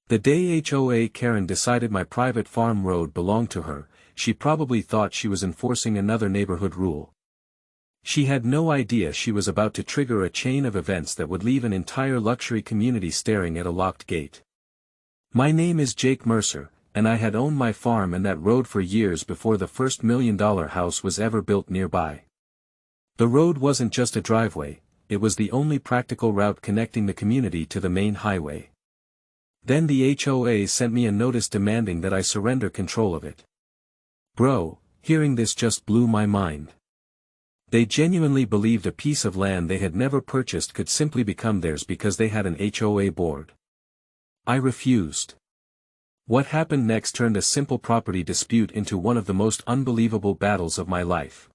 The day HOA Karen decided my private farm road belonged to her, she probably thought she was enforcing another neighborhood rule. She had no idea she was about to trigger a chain of events that would leave an entire luxury community staring at a locked gate. My name is Jake Mercer, and I had owned my farm and that road for years before the first $1 million house was ever built nearby. The road wasn't just a driveway, it was the only practical route connecting the community to the main highway. Then the HOA sent me a notice demanding that I surrender control of it. Bro, hearing this just blew my mind. They genuinely believed a piece of land they had never purchased could simply become theirs because they had an HOA board. I refused. What happened next turned a simple property dispute into one of the most unbelievable battles of my life.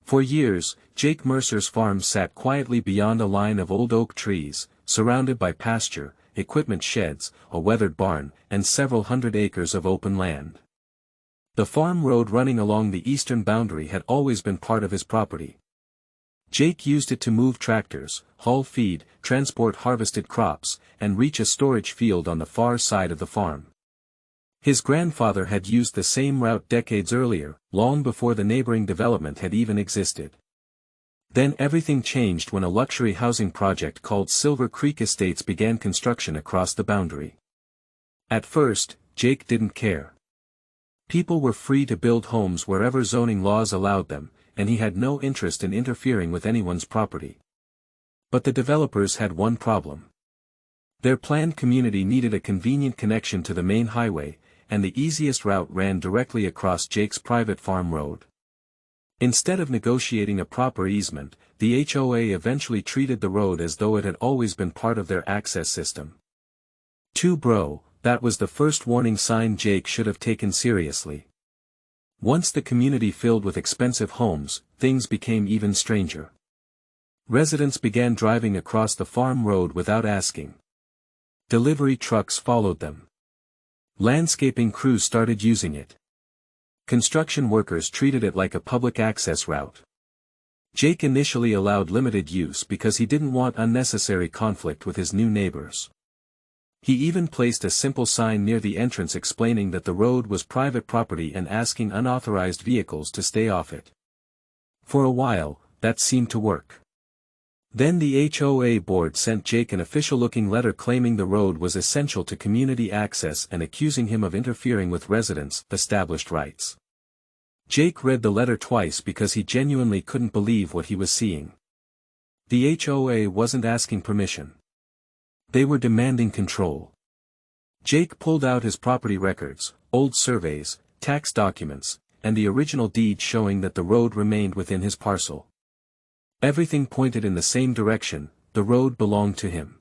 For years, Jake Mercer's farm sat quietly beyond a line of old oak trees, surrounded by pasture, equipment sheds, a weathered barn, and several hundred acres of open land. The farm road running along the eastern boundary had always been part of his property. Jake used it to move tractors, haul feed, transport harvested crops, and reach a storage field on the far side of the farm. His grandfather had used the same route decades earlier, long before the neighboring development had even existed. Then everything changed when a luxury housing project called Silver Creek Estates began construction across the boundary. At first, Jake didn't care. People were free to build homes wherever zoning laws allowed them, and he had no interest in interfering with anyone's property. But the developers had one problem. Their planned community needed a convenient connection to the main highway, and the easiest route ran directly across Jake's private farm road. Instead of negotiating a proper easement, the HOA eventually treated the road as though it had always been part of their access system. Bro, that was the first warning sign Jake should have taken seriously. Once the community filled with expensive homes, things became even stranger. Residents began driving across the farm road without asking. Delivery trucks followed them. Landscaping crews started using it. Construction workers treated it like a public access route. Jake initially allowed limited use because he didn't want unnecessary conflict with his new neighbors. He even placed a simple sign near the entrance explaining that the road was private property and asking unauthorized vehicles to stay off it. For a while, that seemed to work. Then the HOA board sent Jake an official-looking letter claiming the road was essential to community access and accusing him of interfering with residents' established rights. Jake read the letter twice because he genuinely couldn't believe what he was seeing. The HOA wasn't asking permission. They were demanding control. Jake pulled out his property records, old surveys, tax documents, and the original deed showing that the road remained within his parcel. Everything pointed in the same direction, the road belonged to him.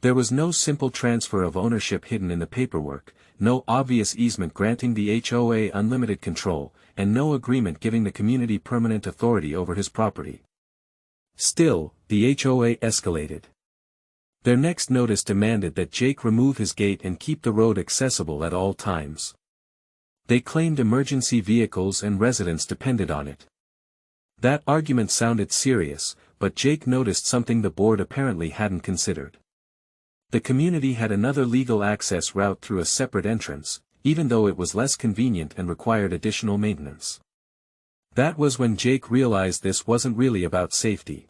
There was no simple transfer of ownership hidden in the paperwork, no obvious easement granting the HOA unlimited control, and no agreement giving the community permanent authority over his property. Still, the HOA escalated. Their next notice demanded that Jake remove his gate and keep the road accessible at all times. They claimed emergency vehicles and residents depended on it. That argument sounded serious, but Jake noticed something the board apparently hadn't considered. The community had another legal access route through a separate entrance, even though it was less convenient and required additional maintenance. That was when Jake realized this wasn't really about safety.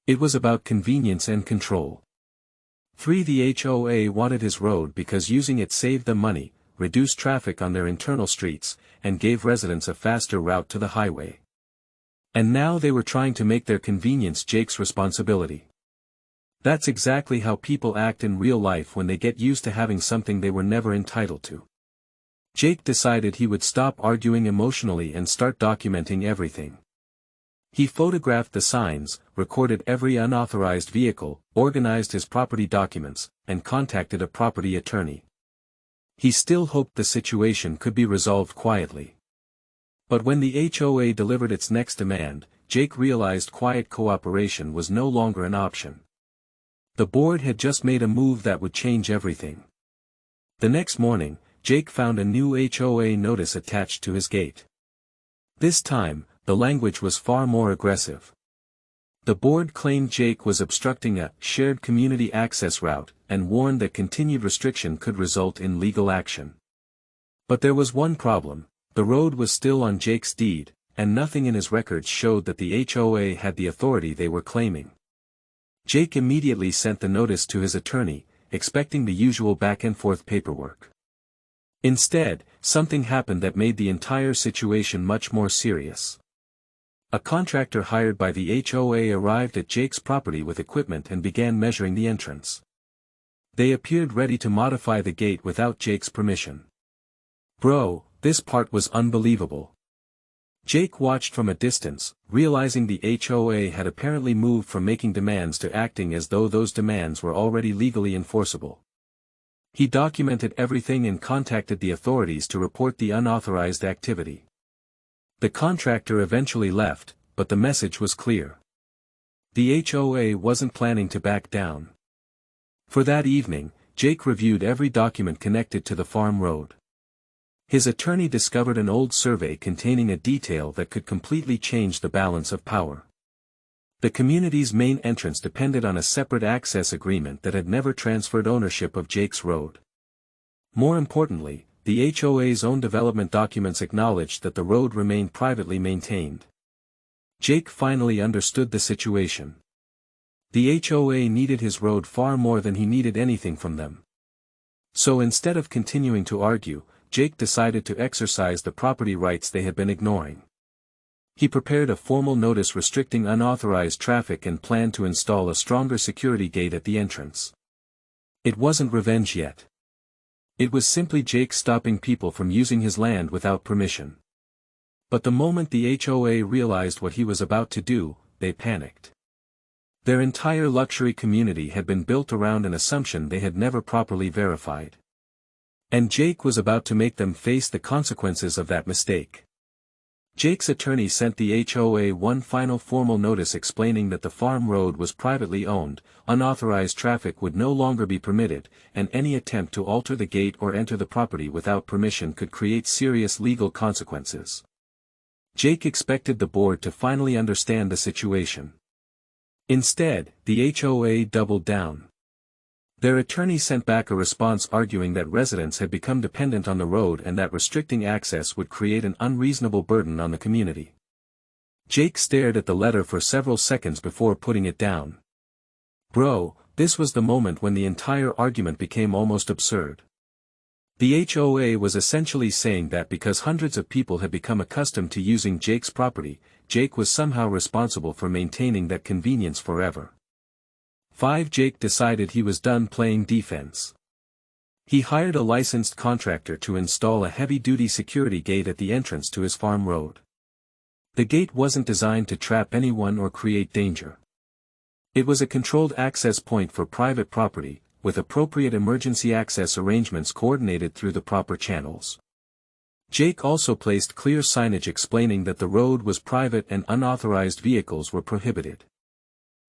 It was about convenience and control. The HOA wanted his road because using it saved them money, reduced traffic on their internal streets, and gave residents a faster route to the highway. And now they were trying to make their convenience Jake's responsibility. That's exactly how people act in real life when they get used to having something they were never entitled to. Jake decided he would stop arguing emotionally and start documenting everything. He photographed the signs, recorded every unauthorized vehicle, organized his property documents, and contacted a property attorney. He still hoped the situation could be resolved quietly. But when the HOA delivered its next demand, Jake realized quiet cooperation was no longer an option. The board had just made a move that would change everything. The next morning, Jake found a new HOA notice attached to his gate. This time, the language was far more aggressive. The board claimed Jake was obstructing a shared community access route, and warned that continued restriction could result in legal action. But there was one problem: the road was still on Jake's deed, and nothing in his records showed that the HOA had the authority they were claiming. Jake immediately sent the notice to his attorney, expecting the usual back-and-forth paperwork. Instead, something happened that made the entire situation much more serious. A contractor hired by the HOA arrived at Jake's property with equipment and began measuring the entrance. They appeared ready to modify the gate without Jake's permission. Bro, this part was unbelievable. Jake watched from a distance, realizing the HOA had apparently moved from making demands to acting as though those demands were already legally enforceable. He documented everything and contacted the authorities to report the unauthorized activity. The contractor eventually left, but the message was clear. The HOA wasn't planning to back down. For that evening, Jake reviewed every document connected to the farm road. His attorney discovered an old survey containing a detail that could completely change the balance of power. The community's main entrance depended on a separate access agreement that had never transferred ownership of Jake's road. More importantly, the HOA's own development documents acknowledged that the road remained privately maintained. Jake finally understood the situation. The HOA needed his road far more than he needed anything from them. So instead of continuing to argue, Jake decided to exercise the property rights they had been ignoring. He prepared a formal notice restricting unauthorized traffic and planned to install a stronger security gate at the entrance. It wasn't revenge yet. It was simply Jake stopping people from using his land without permission. But the moment the HOA realized what he was about to do, they panicked. Their entire luxury community had been built around an assumption they had never properly verified. And Jake was about to make them face the consequences of that mistake. Jake's attorney sent the HOA one final formal notice explaining that the farm road was privately owned, unauthorized traffic would no longer be permitted, and any attempt to alter the gate or enter the property without permission could create serious legal consequences. Jake expected the board to finally understand the situation. Instead, the HOA doubled down. Their attorney sent back a response arguing that residents had become dependent on the road and that restricting access would create an unreasonable burden on the community. Jake stared at the letter for several seconds before putting it down. Bro, this was the moment when the entire argument became almost absurd. The HOA was essentially saying that because hundreds of people had become accustomed to using Jake's property, Jake was somehow responsible for maintaining that convenience forever. Jake decided he was done playing defense. He hired a licensed contractor to install a heavy-duty security gate at the entrance to his farm road. The gate wasn't designed to trap anyone or create danger. It was a controlled access point for private property, with appropriate emergency access arrangements coordinated through the proper channels. Jake also placed clear signage explaining that the road was private and unauthorized vehicles were prohibited.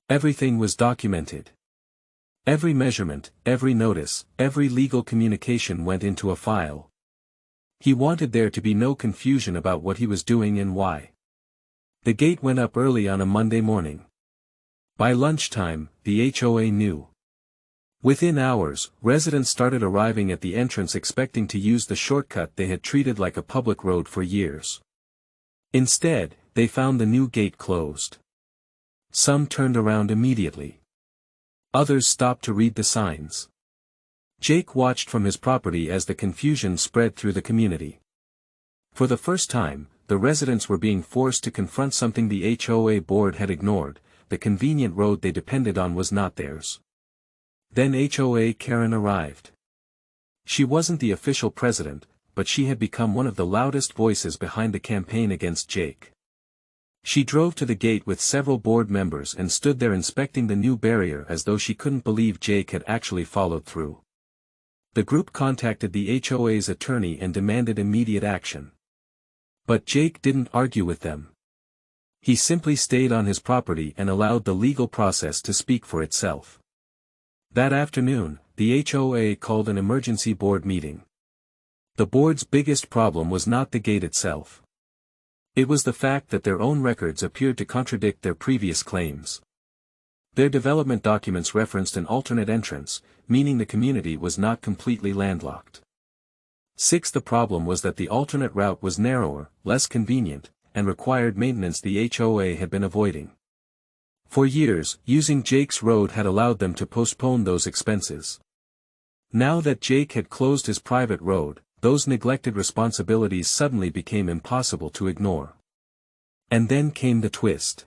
Everything was documented. Every measurement, every notice, every legal communication went into a file. He wanted there to be no confusion about what he was doing and why. The gate went up early on a Monday morning. By lunchtime, the HOA knew. Within hours, residents started arriving at the entrance expecting to use the shortcut they had treated like a public road for years. Instead, they found the new gate closed. Some turned around immediately. Others stopped to read the signs. Jake watched from his property as the confusion spread through the community. For the first time, the residents were being forced to confront something the HOA board had ignored: the convenient road they depended on was not theirs. Then HOA Karen arrived. She wasn't the official president, but she had become one of the loudest voices behind the campaign against Jake. She drove to the gate with several board members and stood there inspecting the new barrier as though she couldn't believe Jake had actually followed through. The group contacted the HOA's attorney and demanded immediate action. But Jake didn't argue with them. He simply stayed on his property and allowed the legal process to speak for itself. That afternoon, the HOA called an emergency board meeting. The board's biggest problem was not the gate itself. It was the fact that their own records appeared to contradict their previous claims. Their development documents referenced an alternate entrance, meaning the community was not completely landlocked. 6. The problem was that the alternate route was narrower, less convenient, and required maintenance the HOA had been avoiding. For years, using Jake's road had allowed them to postpone those expenses. Now that Jake had closed his private road, those neglected responsibilities suddenly became impossible to ignore. And then came the twist.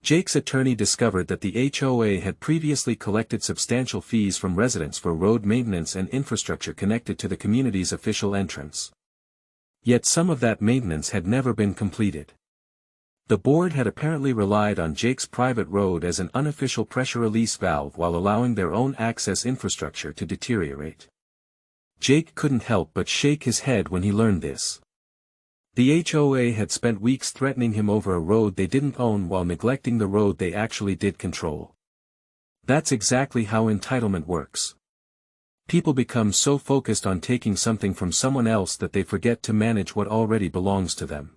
Jake's attorney discovered that the HOA had previously collected substantial fees from residents for road maintenance and infrastructure connected to the community's official entrance. Yet some of that maintenance had never been completed. The board had apparently relied on Jake's private road as an unofficial pressure release valve while allowing their own access infrastructure to deteriorate. Jake couldn't help but shake his head when he learned this. The HOA had spent weeks threatening him over a road they didn't own while neglecting the road they actually did control. That's exactly how entitlement works. People become so focused on taking something from someone else that they forget to manage what already belongs to them.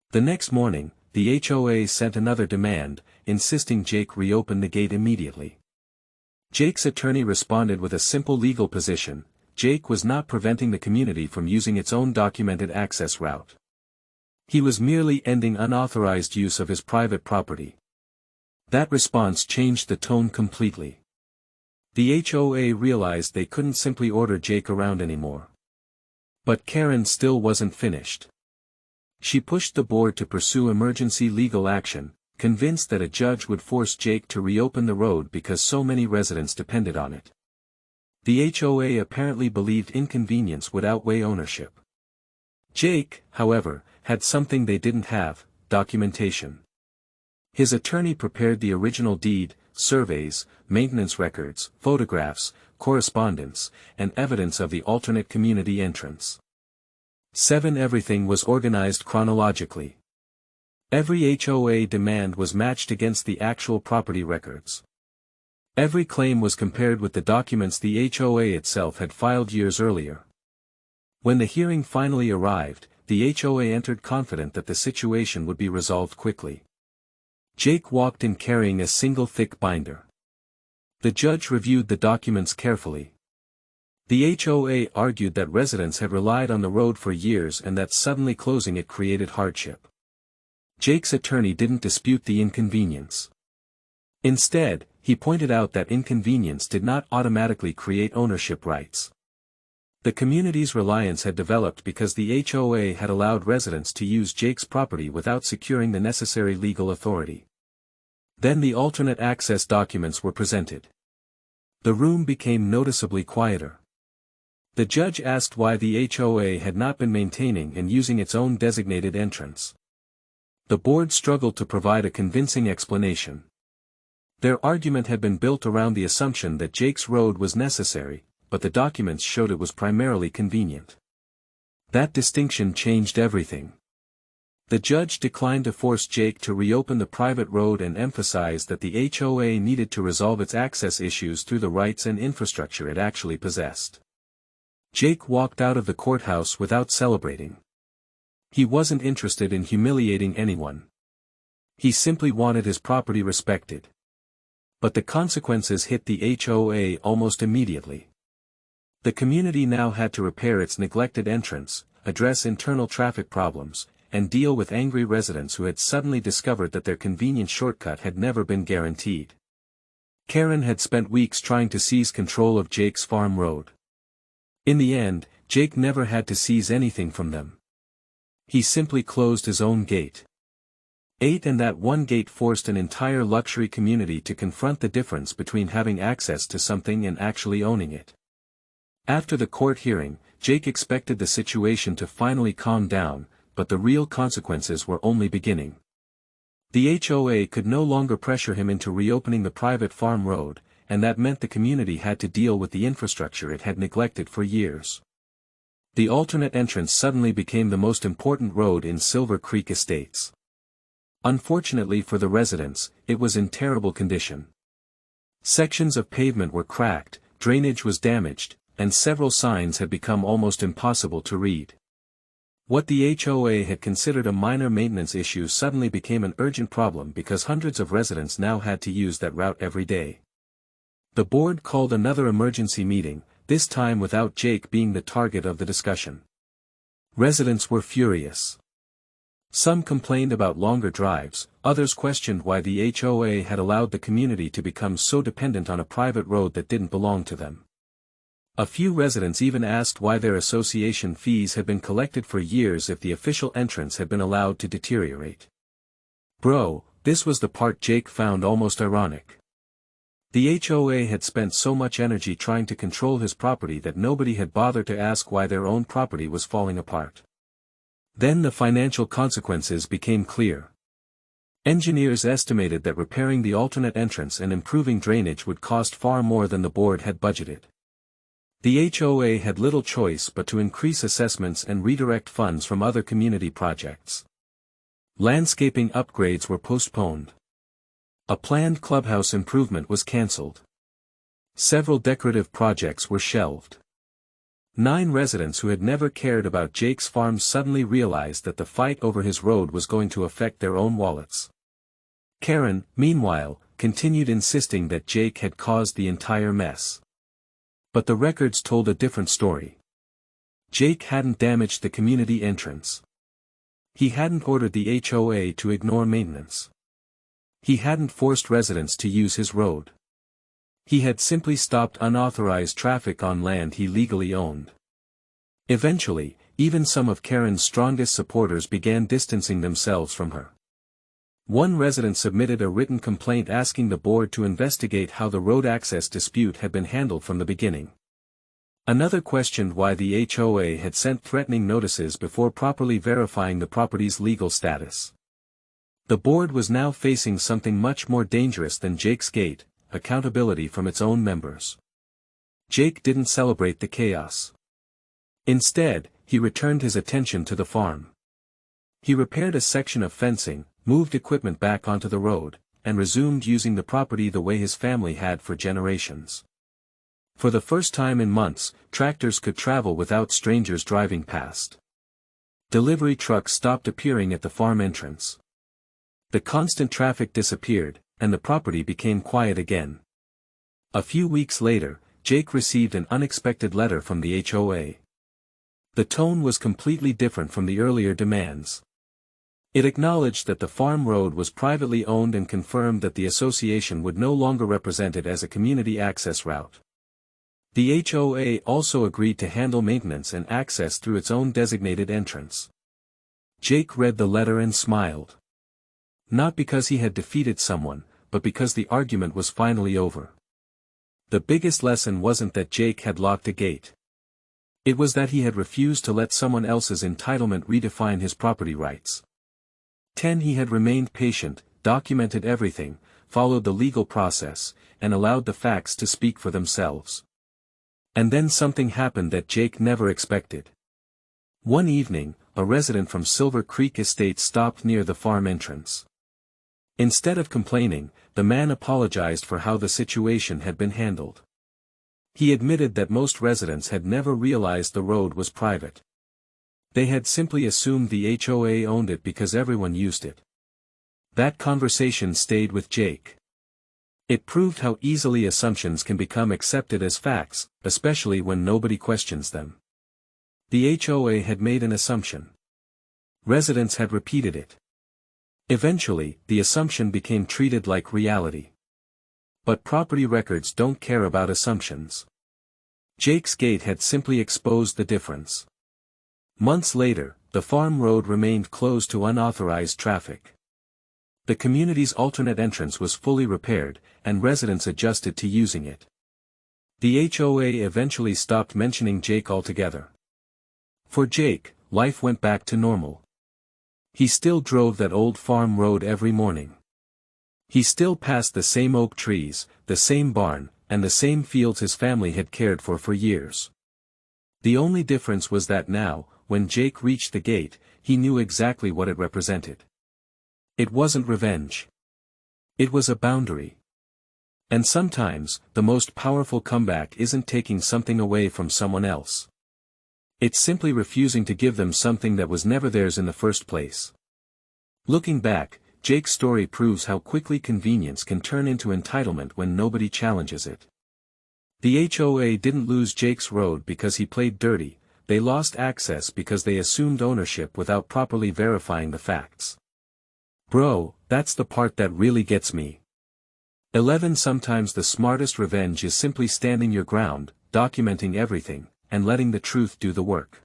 The next morning, the HOA sent another demand, insisting Jake reopen the gate immediately. Jake's attorney responded with a simple legal position: Jake was not preventing the community from using its own documented access route. He was merely ending unauthorized use of his private property. That response changed the tone completely. The HOA realized they couldn't simply order Jake around anymore. But Karen still wasn't finished. She pushed the board to pursue emergency legal action, convinced that a judge would force Jake to reopen the road because so many residents depended on it. The HOA apparently believed inconvenience would outweigh ownership. Jake, however, had something they didn't have: documentation. His attorney prepared the original deed, surveys, maintenance records, photographs, correspondence, and evidence of the alternate community entrance. 7. Everything was organized chronologically. Every HOA demand was matched against the actual property records. Every claim was compared with the documents the HOA itself had filed years earlier. When the hearing finally arrived, the HOA entered confident that the situation would be resolved quickly. Jake walked in carrying a single thick binder. The judge reviewed the documents carefully. The HOA argued that residents had relied on the road for years and that suddenly closing it created hardship. Jake's attorney didn't dispute the inconvenience. Instead, he pointed out that inconvenience did not automatically create ownership rights. The community's reliance had developed because the HOA had allowed residents to use Jake's property without securing the necessary legal authority. Then the alternate access documents were presented. The room became noticeably quieter. The judge asked why the HOA had not been maintaining and using its own designated entrance. The board struggled to provide a convincing explanation. Their argument had been built around the assumption that Jake's road was necessary, but the documents showed it was primarily convenient. That distinction changed everything. The judge declined to force Jake to reopen the private road and emphasized that the HOA needed to resolve its access issues through the rights and infrastructure it actually possessed. Jake walked out of the courthouse without celebrating. He wasn't interested in humiliating anyone. He simply wanted his property respected. But the consequences hit the HOA almost immediately. The community now had to repair its neglected entrance, address internal traffic problems, and deal with angry residents who had suddenly discovered that their convenient shortcut had never been guaranteed. Karen had spent weeks trying to seize control of Jake's farm road. In the end, Jake never had to seize anything from them. He simply closed his own gate. 8. And that one gate forced an entire luxury community to confront the difference between having access to something and actually owning it. After the court hearing, Jake expected the situation to finally calm down, but the real consequences were only beginning. The HOA could no longer pressure him into reopening the private farm road, and that meant the community had to deal with the infrastructure it had neglected for years. The alternate entrance suddenly became the most important road in Silver Creek Estates. Unfortunately for the residents, it was in terrible condition. Sections of pavement were cracked, drainage was damaged, and several signs had become almost impossible to read. What the HOA had considered a minor maintenance issue suddenly became an urgent problem because hundreds of residents now had to use that route every day. The board called another emergency meeting, this time without Jake being the target of the discussion. Residents were furious. Some complained about longer drives, others questioned why the HOA had allowed the community to become so dependent on a private road that didn't belong to them. A few residents even asked why their association fees had been collected for years if the official entrance had been allowed to deteriorate. Bro, this was the part Jake found almost ironic. The HOA had spent so much energy trying to control his property that nobody had bothered to ask why their own property was falling apart. Then the financial consequences became clear. Engineers estimated that repairing the alternate entrance and improving drainage would cost far more than the board had budgeted. The HOA had little choice but to increase assessments and redirect funds from other community projects. Landscaping upgrades were postponed. A planned clubhouse improvement was cancelled. Several decorative projects were shelved. 9 residents who had never cared about Jake's farm suddenly realized that the fight over his road was going to affect their own wallets. Karen, meanwhile, continued insisting that Jake had caused the entire mess. But the records told a different story. Jake hadn't damaged the community entrance. He hadn't ordered the HOA to ignore maintenance. He hadn't forced residents to use his road. He had simply stopped unauthorized traffic on land he legally owned. Eventually, even some of Karen's strongest supporters began distancing themselves from her. One resident submitted a written complaint asking the board to investigate how the road access dispute had been handled from the beginning. Another questioned why the HOA had sent threatening notices before properly verifying the property's legal status. The board was now facing something much more dangerous than Jake's gate, accountability from its own members. Jake didn't celebrate the chaos. Instead, he returned his attention to the farm. He repaired a section of fencing, moved equipment back onto the road, and resumed using the property the way his family had for generations. For the first time in months, tractors could travel without strangers driving past. Delivery trucks stopped appearing at the farm entrance. The constant traffic disappeared, and the property became quiet again. A few weeks later, Jake received an unexpected letter from the HOA. The tone was completely different from the earlier demands. It acknowledged that the farm road was privately owned and confirmed that the association would no longer represent it as a community access route. The HOA also agreed to handle maintenance and access through its own designated entrance. Jake read the letter and smiled. Not because he had defeated someone, but because the argument was finally over. The biggest lesson wasn't that Jake had locked a gate. It was that he had refused to let someone else's entitlement redefine his property rights. He had remained patient, documented everything, followed the legal process, and allowed the facts to speak for themselves. And then something happened that Jake never expected. One evening, a resident from Silver Creek Estate stopped near the farm entrance. Instead of complaining, the man apologized for how the situation had been handled. He admitted that most residents had never realized the road was private. They had simply assumed the HOA owned it because everyone used it. That conversation stayed with Jake. It proved how easily assumptions can become accepted as facts, especially when nobody questions them. The HOA had made an assumption. Residents had repeated it. Eventually, the assumption became treated like reality. But property records don't care about assumptions. Jake's gate had simply exposed the difference. Months later, the farm road remained closed to unauthorized traffic. The community's alternate entrance was fully repaired, and residents adjusted to using it. The HOA eventually stopped mentioning Jake altogether. For Jake, life went back to normal. He still drove that old farm road every morning. He still passed the same oak trees, the same barn, and the same fields his family had cared for years. The only difference was that now, when Jake reached the gate, he knew exactly what it represented. It wasn't revenge. It was a boundary. And sometimes, the most powerful comeback isn't taking something away from someone else. It's simply refusing to give them something that was never theirs in the first place. Looking back, Jake's story proves how quickly convenience can turn into entitlement when nobody challenges it. The HOA didn't lose Jake's road because he played dirty, they lost access because they assumed ownership without properly verifying the facts. Bro, that's the part that really gets me. 11 Sometimes the smartest revenge is simply standing your ground, documenting everything, and letting the truth do the work.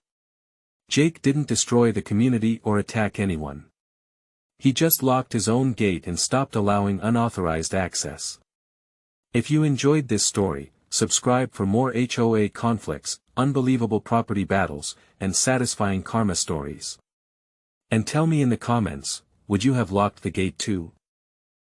Jake didn't destroy the community or attack anyone. He just locked his own gate and stopped allowing unauthorized access. If you enjoyed this story, subscribe for more HOA conflicts, unbelievable property battles, and satisfying karma stories. And tell me in the comments, would you have locked the gate too?